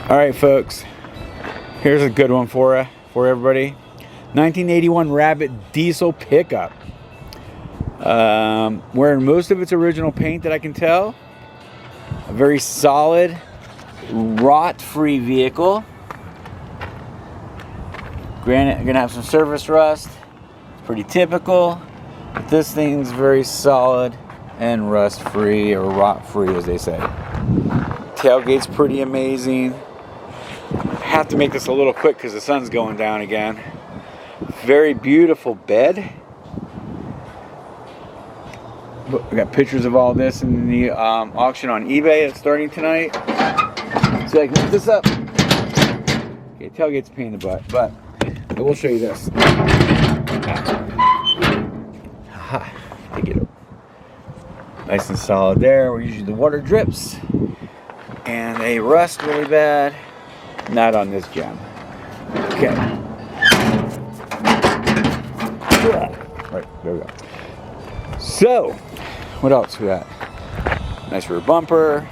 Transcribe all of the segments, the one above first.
All right, folks. Here's a good one for everybody. 1981 Rabbit diesel pickup. Wearing most of its original paint that I can tell. A very solid, rot-free vehicle. Granted, gonna have some surface rust. It's pretty typical. But this thing's very solid and rust-free, or rot-free as they say. Tailgate's pretty amazing. Have to make this a little quick because the sun's going down again. Very beautiful bed. We got pictures of all this in the auction on eBay. It's starting tonight. So I can lift this up. Okay, tailgate's a pain in the butt, but I will show you this. Take it up. Nice and solid there. Where usually the water drips and they rust really bad. Not on this gem. Okay. Right, there we go. So, what else we got? Nice rear bumper.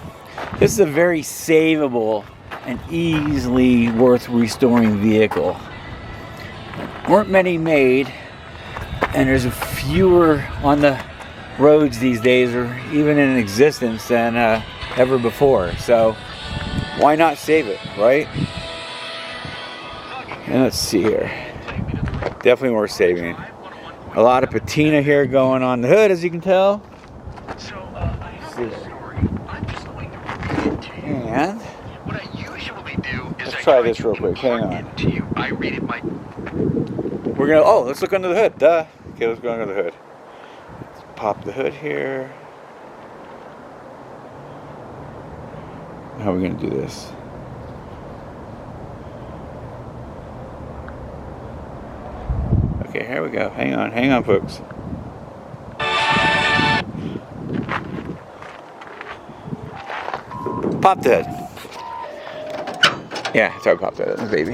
This is a very savable and easily worth restoring vehicle. Weren't many made, and there's fewer on the roads these days, or even in existence, than ever before. So, why not save it, right? And let's see here. Definitely worth saving. A lot of patina here going on the hood, as you can tell. And let's try this real quick. Hang on. We're gonna. Oh, let's look under the hood. Duh. Okay, let's go under the hood. Let's pop the hood here. How are we gonna do this? Okay, here we go. Hang on, folks. Pop the hood. Yeah, it's already popped the hood, baby.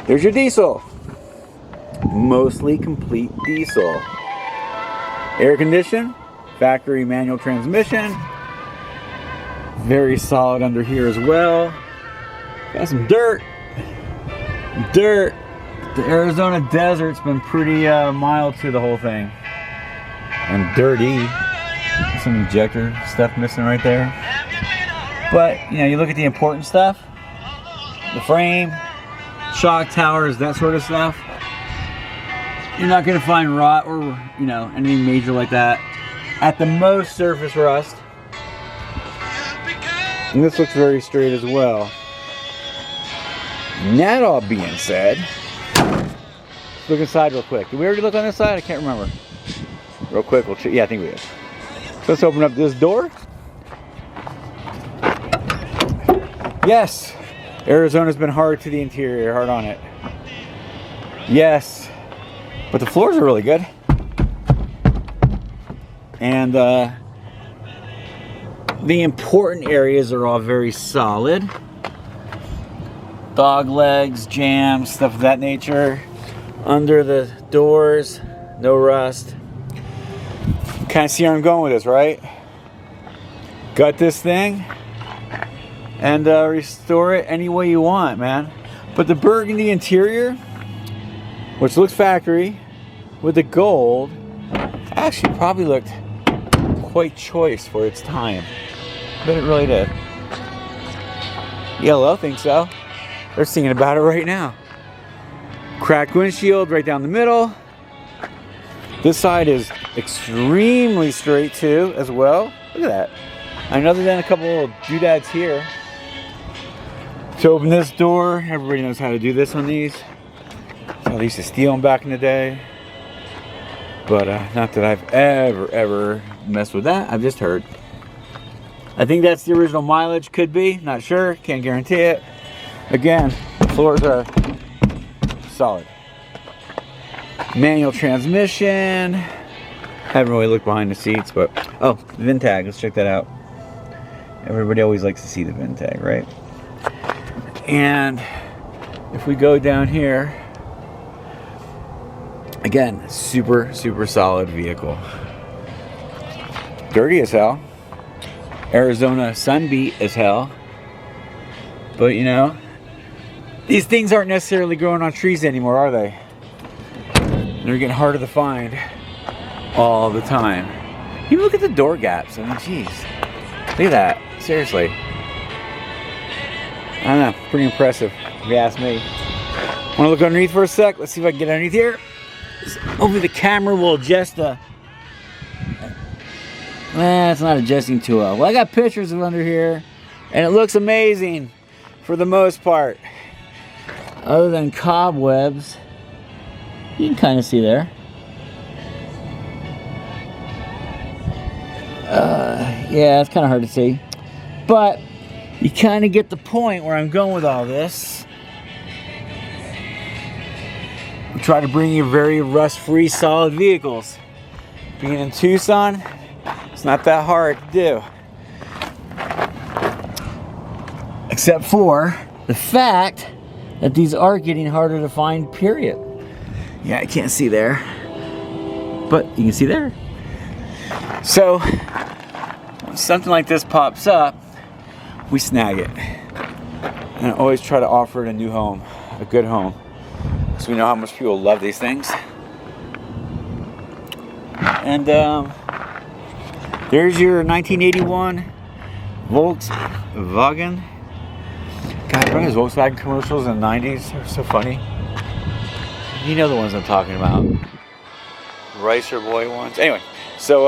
There's your diesel. Mostly complete diesel. Air conditioned, factory manual transmission. Very solid under here as well. Got some dirt. The Arizona desert's been pretty mild to the whole thing. And dirty. Some ejector stuff missing right there. But, you know, you look at the important stuff. The frame, shock towers, that sort of stuff. You're not going to find rot or, you know, anything major like that. At the most, surface rust. And this looks very straight as well. And that all being said, let's look inside real quick. Did we already look on this side? I can't remember. Real quick, we'll check. Yeah, I think we did. So let's open up this door. Yes, Arizona's been hard to the interior, hard on it. Yes, but the floors are really good. And the important areas are all very solid. Dog legs, jams, stuff of that nature. Under the doors, no rust. Kind of see where I'm going with this, right? Gut this thing and restore it any way you want, man. But the burgundy interior, which looks factory, with the gold, actually probably looked quite choice for its time. But it really did. Yellow thinks so. They're singing about it right now. Cracked windshield right down the middle. This side is extremely straight too, as well. Look at that. And other than a couple little doodads here. To open this door, everybody knows how to do this on these. So I used to steal them back in the day. But not that I've ever messed with that. I've just heard. I think that's the original mileage. Could be. Not sure. Can't guarantee it. Again, the floors are solid. Manual transmission. Haven't really looked behind the seats, but oh, the VIN tag. Let's check that out. Everybody always likes to see the VIN tag, right? And if we go down here, again, super solid vehicle. Dirty as hell. Arizona sunbeat as hell. But you know, these things aren't necessarily growing on trees anymore, are they? They're getting harder to find all the time. Even look at the door gaps. I mean, geez. Look at that. Seriously. I don't know. Pretty impressive, if you ask me. Want to look underneath for a sec? Let's see if I can get underneath here. Hopefully the camera will adjust the... it's not adjusting too well. Well, I got pictures of under here, and it looks amazing for the most part. Other than cobwebs, you can kind of see there. Yeah, it's kind of hard to see. But you kind of get the point where I'm going with all this. I try to bring you very rust-free, solid vehicles. Being in Tucson, it's not that hard to do. Except for the fact that these are getting harder to find, period. Yeah, I can't see there. But you can see there. So, when something like this pops up, we snag it. And I always try to offer it a new home, a good home. So we know how much people love these things. And there's your 1981 Volkswagen. God, remember those Volkswagen commercials in the 90s? They were so funny. You know the ones I'm talking about. Ricer Boy ones. Anyway, so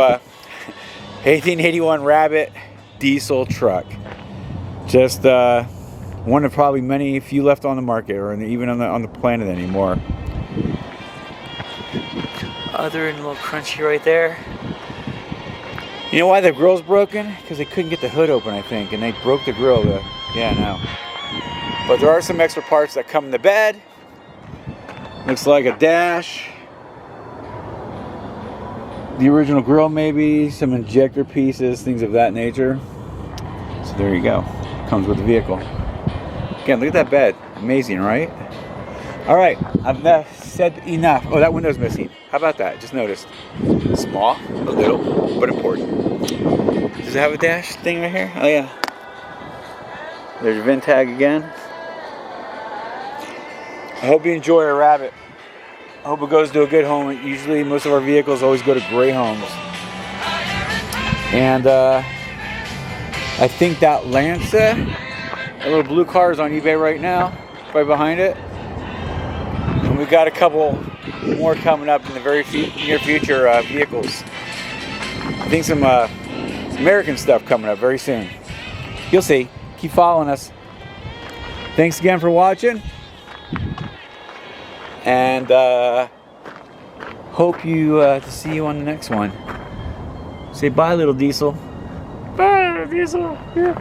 1881 Rabbit diesel truck. Just one of probably many few left on the market, or even on the planet anymore. Other and a little crunchy right there. You know why the grill's broken? Because they couldn't get the hood open, I think, and they broke the grill. Yeah, no. But there are some extra parts that come in the bed. Looks like a dash. The original grill, maybe some injector pieces, things of that nature. So there you go. Comes with the vehicle. Again, look at that bed. Amazing, right? All right, I've said enough. Oh, that window's missing. How about that? Just noticed. Small, a little, but important. Does it have a dash thing right here? Oh yeah. There's your VIN tag again. I hope you enjoy a Rabbit. I hope it goes to a good home. Usually, most of our vehicles always go to great homes. And I think that Lancer, that little blue car, is on eBay right now, right behind it. And we got a couple more coming up in the very near future, vehicles. I think some American stuff coming up very soon. You'll see. Keep following us. Thanks again for watching. And hope to see you on the next one. Say bye, little diesel. Bye, little diesel. Yeah.